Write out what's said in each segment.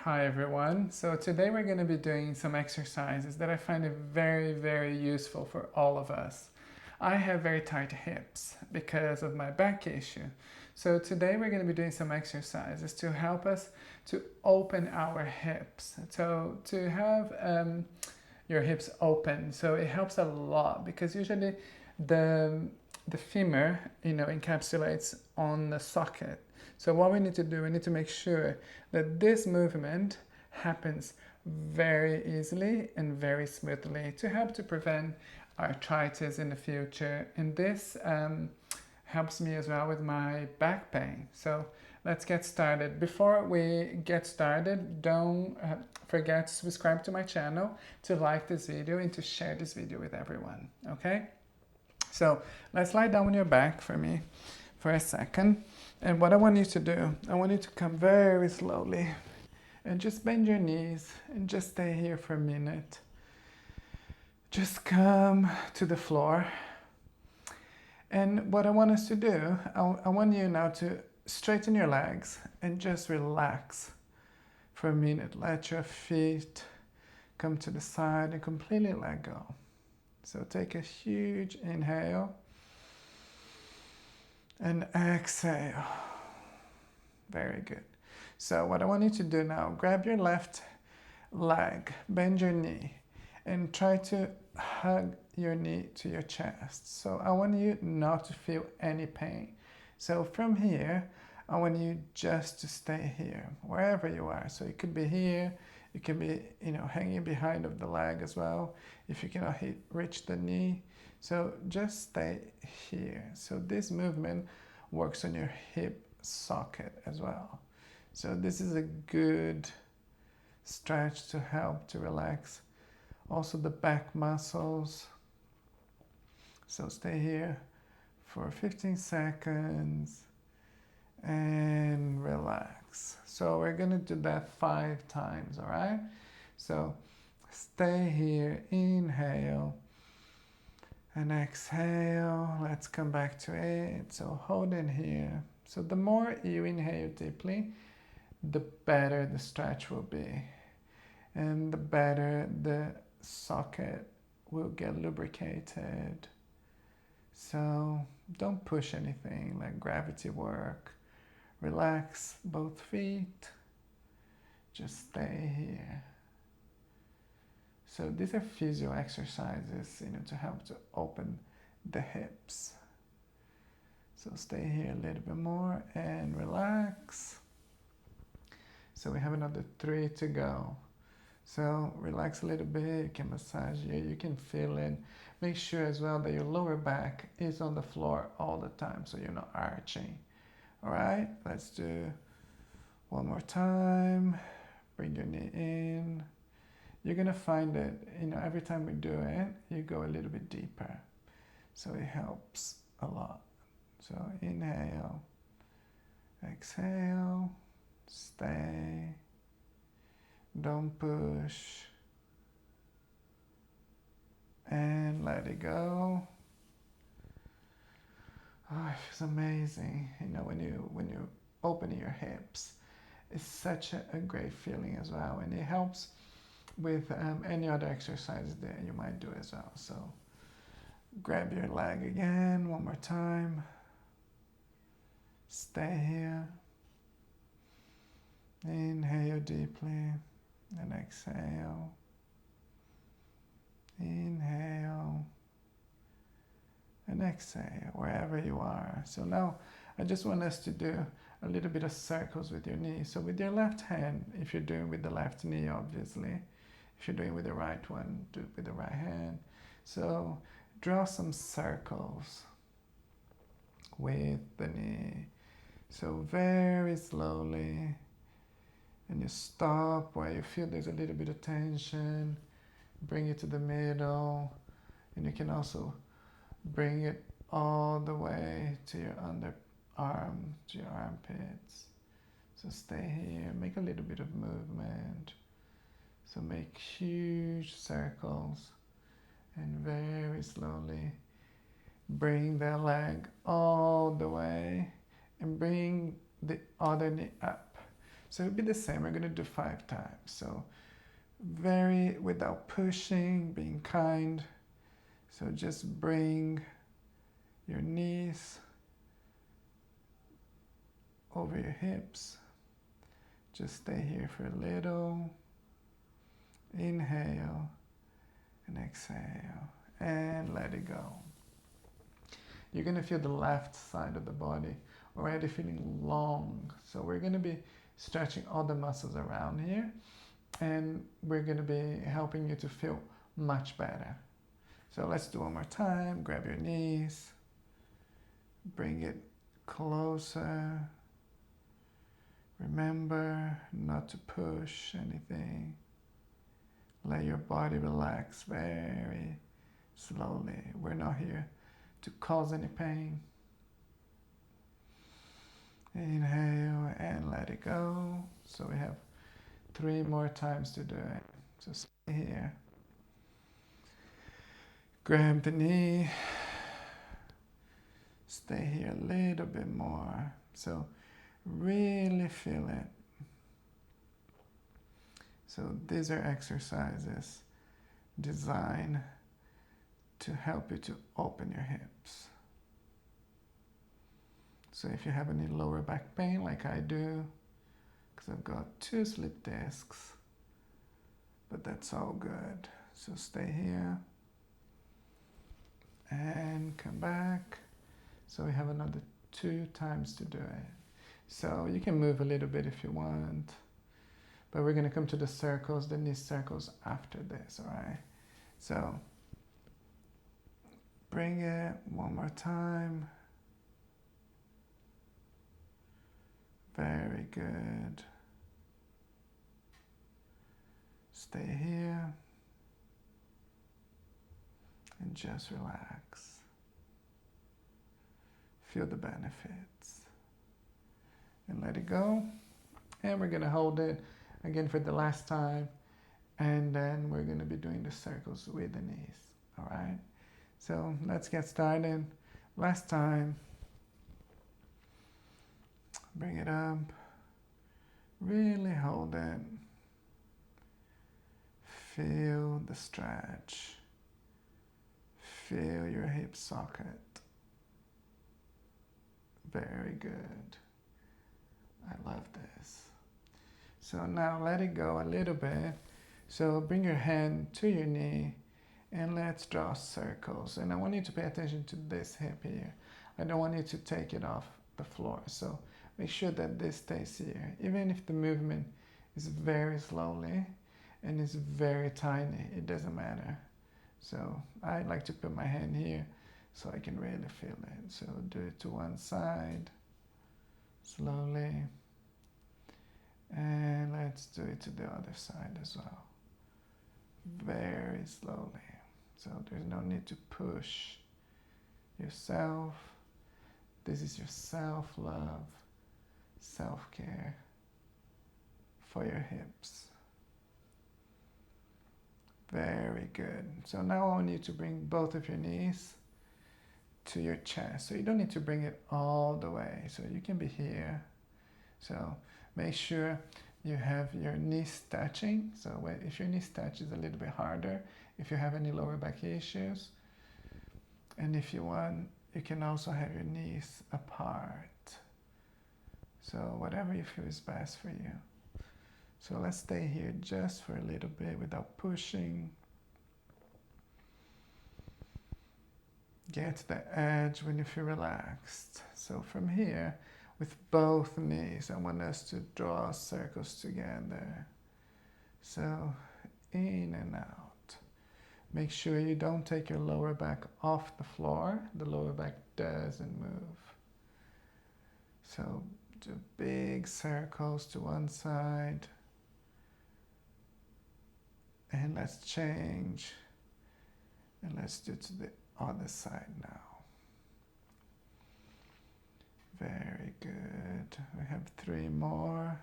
Hi everyone. So today we're going to be doing some exercises that I find it very useful for all of us. I have very tight hips because of my back issue. So today we're going to be doing some exercises to help us to open our hips. So to have your hips open, so it helps a lot because usually the femur, encapsulates on the socket. So what we need to do, we need to make sure that this movement happens very easily and very smoothly to help to prevent arthritis in the future. And this helps me as well with my back pain. So let's get started. Before we get started, don't forget to subscribe to my channel, to like this video, and to share this video with everyone, okay? So let's lie down on your back for me for a second. And what I want you to do, I want you to come very slowly and just bend your knees and just stay here for a minute. Just come to the floor. And what I want us to do, I want you now to straighten your legs and just relax for a minute. Let your feet come to the side and completely let go. So take a huge inhale and exhale. Very good. So what I want you to do now, grab your left leg, bend your knee, and try to hug your knee to your chest. So I want you not to feel any pain. So from here, I want you just to stay here, wherever you are. So it could be here, it can be, hanging behind of the leg as well, if you cannot reach the knee. So just stay here. So this movement works on your hip socket as well. So this is a good stretch to help to relax also the back muscles. So stay here for 15 seconds and relax. So we're going to do that 5 times, all right? So stay here, inhale and exhale. Let's come back to it. So hold in here. So the more you inhale deeply, the better the stretch will be, and the better the socket will get lubricated. So don't push anything like gravity work. Relax both feet. Just stay here. So these are physio exercises, to help to open the hips. So stay here a little bit more and relax. So we have another 3 to go. So relax a little bit, you can massage here, you can feel it. Make sure as well that your lower back is on the floor all the time so you're not arching. All right, let's do one more time. Bring your knee in. You're gonna find that, every time we do it, you go a little bit deeper. So it helps a lot. So inhale, exhale, stay, don't push, and let it go. Oh, it feels amazing, when you open your hips. It's such a great feeling as well, and it helps with any other exercise that you might do as well. So grab your leg again, one more time. Stay here. Inhale deeply and exhale. Inhale and exhale wherever you are. So now I just want us to do a little bit of circles with your knee. So with your left hand, if you're doing with the left knee, obviously. If you're doing with the right one, do it with the right hand. So draw some circles with the knee. So very slowly. And you stop where you feel there's a little bit of tension. Bring it to the middle. And you can also bring it all the way to your underarm, to your armpits. So stay here, make a little bit of movement. So make huge circles and very slowly bring the leg all the way and bring the other knee up. So it'll be the same. We're going to do 5 times. So very without pushing, being kind. So just bring your knees over your hips. Just stay here for a little. Inhale and exhale and let it go. You're going to feel the left side of the body already feeling long. So we're going to be stretching all the muscles around here, and we're going to be helping you to feel much better. So let's do one more time. Grab your knees, bring it closer. Remember not to push anything. Let your body relax very slowly. We're not here to cause any pain. Inhale and let it go. So we have 3 more times to do it. So stay here. Grab the knee. Stay here a little bit more. So really feel it. So these are exercises designed to help you to open your hips. So if you have any lower back pain like I do, because I've got 2 slip discs, but that's all good. So stay here and come back. So we have another 2 times to do it. So you can move a little bit if you want, but we're going to come to the circles, the knee circles after this, all right? So bring it one more time. Very good. Stay here and just relax. Feel the benefits and let it go. And we're going to hold it again for the last time, and then we're going to be doing the circles with the knees. All right, so let's get started. Last time. Bring it up. Really hold it. Feel the stretch. Feel your hip socket. Very good. I love this. So now let it go a little bit. So bring your hand to your knee and let's draw circles. And I want you to pay attention to this hip here. I don't want you to take it off the floor. So make sure that this stays here. Even if the movement is very slowly and it's very tiny, it doesn't matter. So I like to put my hand here so I can really feel it. So do it to one side, slowly. And let's do it to the other side as well. Very slowly. So there's no need to push yourself. This is your self-love, self-care for your hips. Very good. So now I want you to bring both of your knees to your chest. So you don't need to bring it all the way. So you can be here. So make sure you have your knees touching. So if your knees touch, it's a little bit harder if you have any lower back issues. And if you want, you can also have your knees apart. So whatever you feel is best for you. So let's stay here just for a little bit without pushing. Get to the edge when you feel relaxed. So from here, with both knees, I want us to draw circles together. So in and out. Make sure you don't take your lower back off the floor. The lower back doesn't move. So do big circles to one side. And let's change. And let's do to the other side now. Very good. We have 3 more.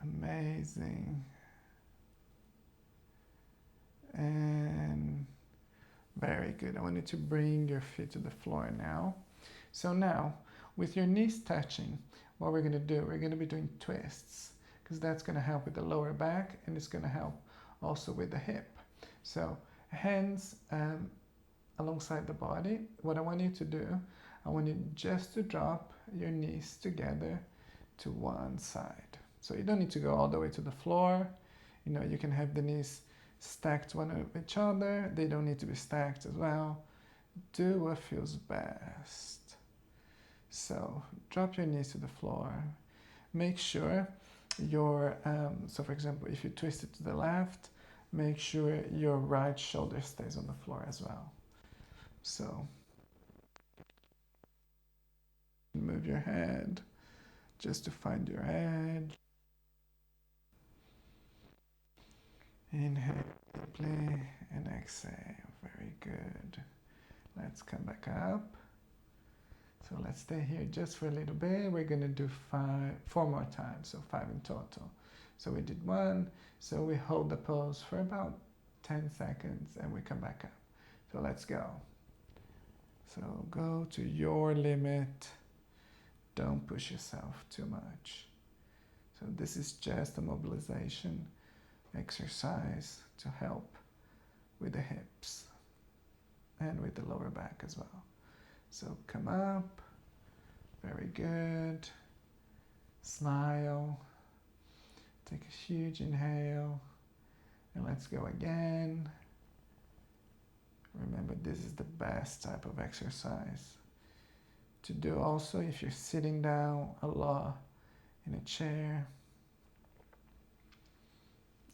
Amazing. And very good. I want you to bring your feet to the floor now. So now with your knees touching, what we're going to do, we're going to be doing twists because that's going to help with the lower back and it's going to help also with the hip. So hands alongside the body. What I want you to do, I want you just to drop your knees together to one side. So you don't need to go all the way to the floor. You know, you can have the knees stacked one with each other. They don't need to be stacked as well. Do what feels best. So drop your knees to the floor. Make sure your, so for example, if you twist it to the left, make sure your right shoulder stays on the floor as well. So move your head just to find your head. Inhale deeply and exhale. Very good. Let's come back up. So let's stay here just for a little bit. We're going to do four more times, so 5 in total. So we did 1. So we hold the pose for about 10 seconds and we come back up. So let's go. So go to your limit. Don't push yourself too much. So this is just a mobilization exercise to help with the hips and with the lower back as well. So come up, very good, smile, take a huge inhale, and let's go again. Remember, this is the best type of exercise to do also if you're sitting down a lot in a chair.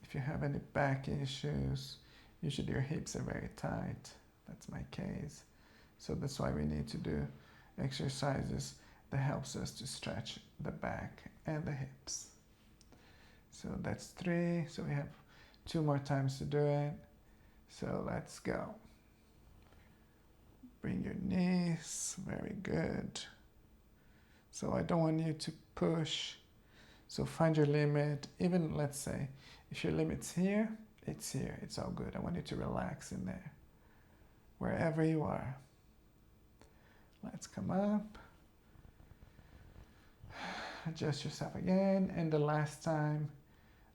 If you have any back issues, usually your hips are very tight. That's my case. So that's why we need to do exercises that helps us to stretch the back and the hips. So that's 3. So we have 2 more times to do it. So let's go. Bring your knees. Very good. So I don't want you to push. So find your limit. Even let's say if your limit's here, it's here. It's all good. I want you to relax in there. Wherever you are. Let's come up. Adjust yourself again. And the last time,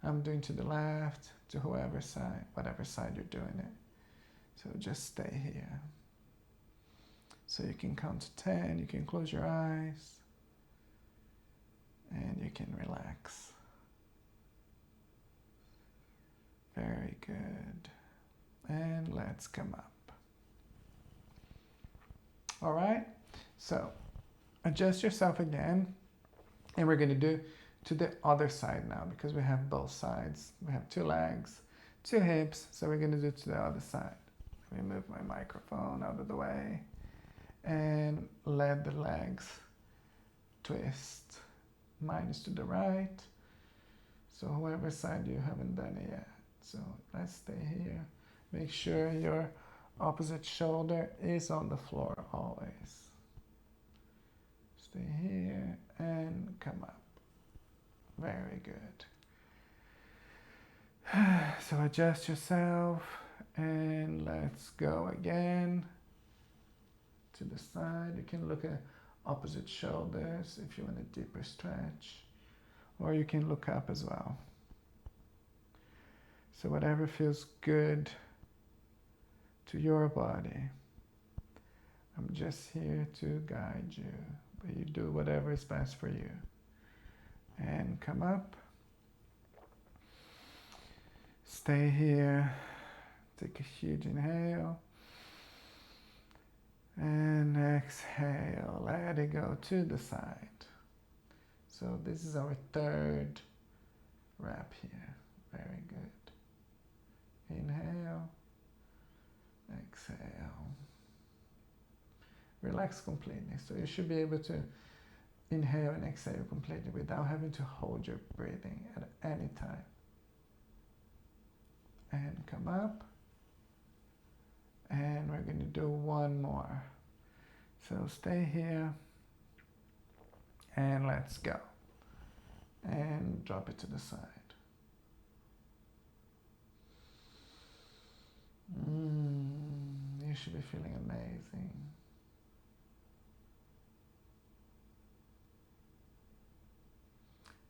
I'm doing to the left, to whoever side, whatever side you're doing it. So just stay here. So you can count to 10. You can close your eyes. And you can relax. Very good. And let's come up. All right. So adjust yourself again. And we're going to do to the other side now because we have both sides. We have 2 legs, 2 hips. So we're going to do to the other side. Let me move my microphone out of the way. And let the legs twist. Mine is to the right. So whoever side you haven't done it yet. So let's stay here. Make sure your opposite shoulder is on the floor always. Stay here and come up. Very good. So adjust yourself and let's go again to the side. You can look at opposite shoulders if you want a deeper stretch, or you can look up as well. So whatever feels good to your body. I'm just here to guide you, but you do whatever is best for you. And come up. Stay here. Take a huge inhale. And exhale. Let it go to the side. So this is our 3rd rep here. Very good. Inhale. Exhale. Relax completely. So you should be able to inhale and exhale completely without having to hold your breathing at any time. And come up. And we're going to do 1 more. So stay here. And let's go. And drop it to the side. You should be feeling amazing.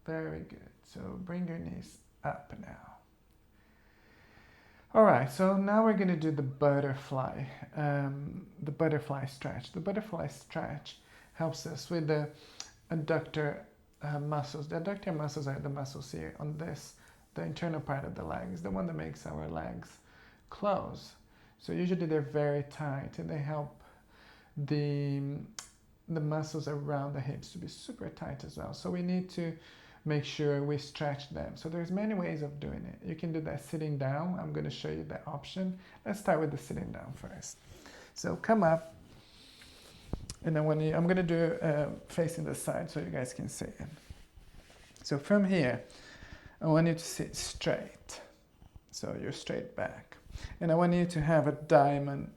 Very good. So bring your knees up now. All right, so now we're going to do the butterfly stretch. The butterfly stretch helps us with the adductor muscles. The adductor muscles are the muscles here on this, the internal part of the legs, the one that makes our legs close. So usually they're very tight, and they help the muscles around the hips to be super tight as well. So we need to make sure we stretch them. So there's many ways of doing it. You can do that sitting down. I'm going to show you that option. Let's start with the sitting down first. So come up, and then I'm going to do facing the side so you guys can see it. So from here, I want you to sit straight. So you're straight back. And I want you to have a diamond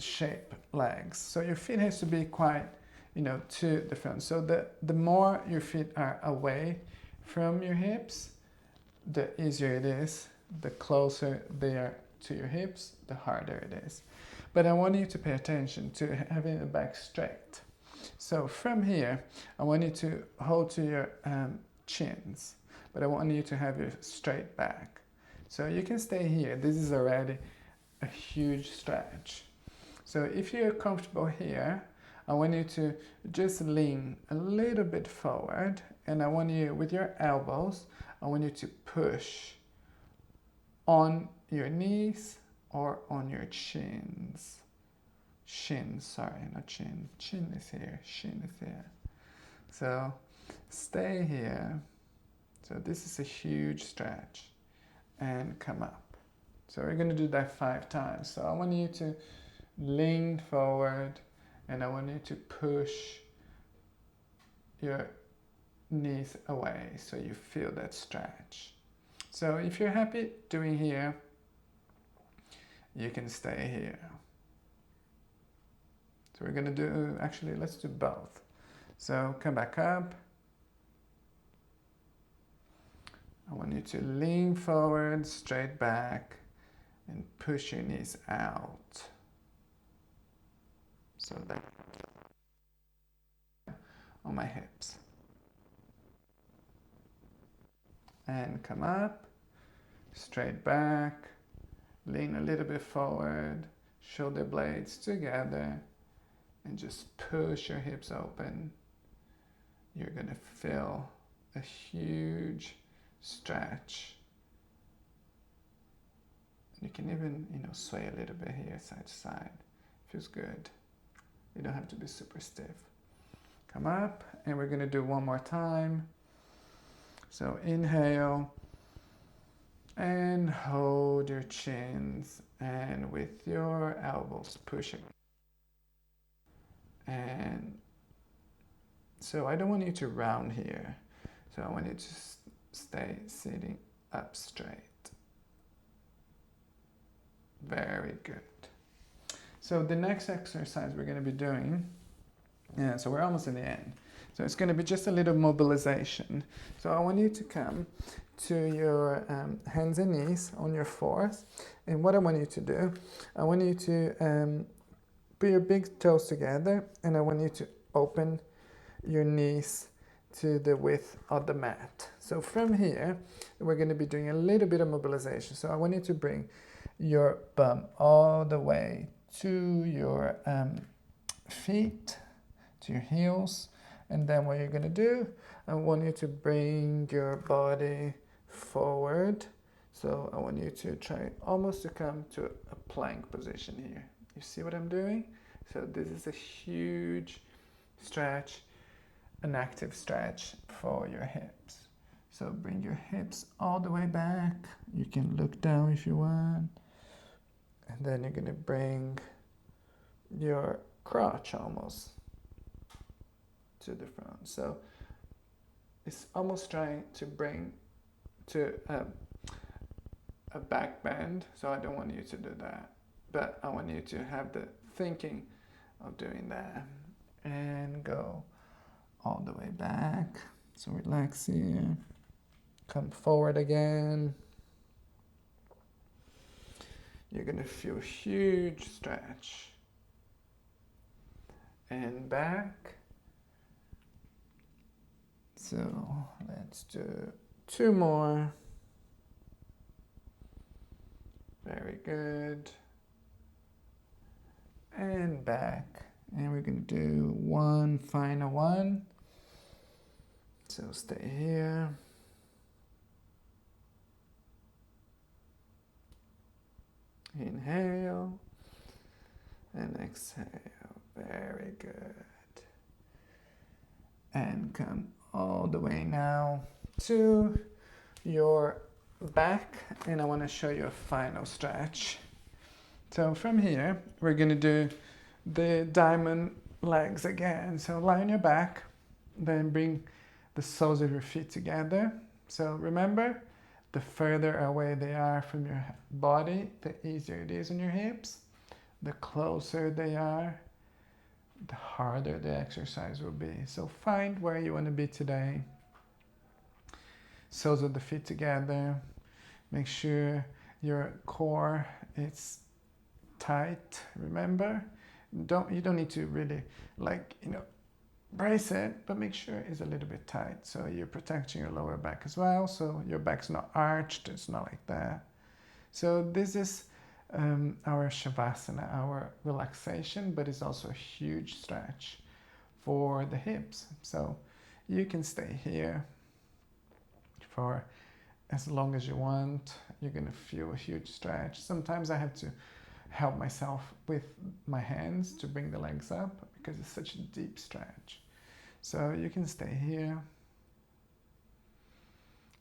shape legs. So your feet has to be quite, to the front. So the more your feet are away from your hips, the easier it is. The closer they are to your hips, the harder it is. But I want you to pay attention to having the back straight. So from here, I want you to hold to your chins, but I want you to have your straight back. So you can stay here. This is already a huge stretch. So if you're comfortable here, I want you to just lean a little bit forward, and I want you, with your elbows, I want you to push on your knees or on your shins. Shins, sorry, not chin. Chin is here, shin is here. So stay here. So this is a huge stretch. And come up. So we're going to do that 5 times. So I want you to lean forward, and I want you to push your knees away so you feel that stretch. So if you're happy doing here, you can stay here. So we're going to do, actually, let's do both. So come back up. I want you to lean forward, straight back, and push your knees out. So that on my hips. And come up, straight back, lean a little bit forward, shoulder blades together, and just push your hips open. You're going to feel a huge stretch. You can even, sway a little bit here, side to side. Feels good. You don't have to be super stiff. Come up, and we're going to do one more time. So inhale, and hold your chins, and with your elbows pushing. And so I don't want you to round here. So I want you to stay sitting up straight. Very good. So the next exercise we're going to be doing, so we're almost in the end. So it's going to be just a little mobilization. So I want you to come to your hands and knees on your fours. And what I want you to do, I want you to put your big toes together, and I want you to open your knees to the width of the mat. So from here, we're going to be doing a little bit of mobilization. So I want you to bring your bum all the way to your feet, to your heels. And then what you're going to do, I want you to bring your body forward. So I want you to try almost to come to a plank position here. You see what I'm doing? So this is a huge stretch, an active stretch for your hips. So bring your hips all the way back. You can look down if you want. And then you're going to bring your crotch almost to the front. So it's almost trying to bring to a back bend. So I don't want you to do that. But I want you to have the thinking of doing that. And go all the way back. So relax here. Come forward again. You're going to feel a huge stretch. And back. So let's do 2 more. Very good. And back. And we're going to do one final one. So stay here. Inhale and exhale. Very good. And come all the way now to your back, and I want to show you a final stretch. So from here, we're going to do the diamond legs again. So lie on your back, then bring the soles of your feet together. So remember, the further away they are from your body, the easier it is on your hips. The closer they are, the harder the exercise will be. So find where you want to be today. Soles of the feet together. Make sure your core is tight. Remember, you don't need to really brace it, but make sure it's a little bit tight. So you're protecting your lower back as well. So your back's not arched. It's not like that. So this is our Shavasana, our relaxation, but it's also a huge stretch for the hips. So you can stay here for as long as you want. You're going to feel a huge stretch. Sometimes I have to help myself with my hands to bring the legs up because it's such a deep stretch. So you can stay here.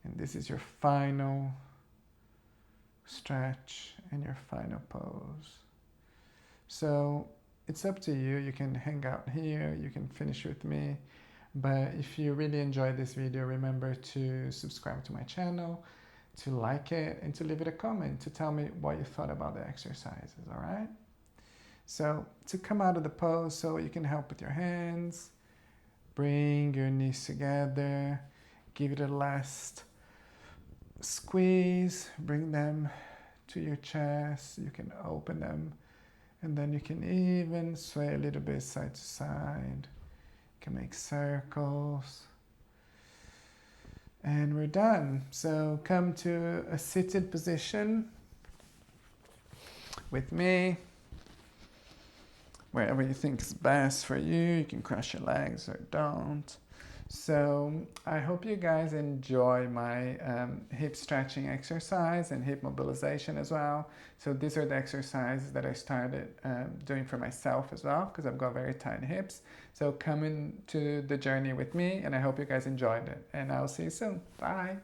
And this is your final stretch and your final pose. So it's up to you. You can hang out here. You can finish with me. But if you really enjoyed this video, remember to subscribe to my channel, to like it, and to leave it a comment to tell me what you thought about the exercises, all right? So to come out of the pose, so you can help with your hands, bring your knees together, give it a last squeeze, bring them to your chest, you can open them, and then you can even sway a little bit side to side. You can make circles. And we're done. So come to a seated position with me. Wherever you think is best for you. You can cross your legs or don't. So I hope you guys enjoy my hip stretching exercise and hip mobilization as well. So these are the exercises that I started doing for myself as well because I've got very tight hips. So come into the journey with me and I hope you guys enjoyed it. And I'll see you soon. Bye.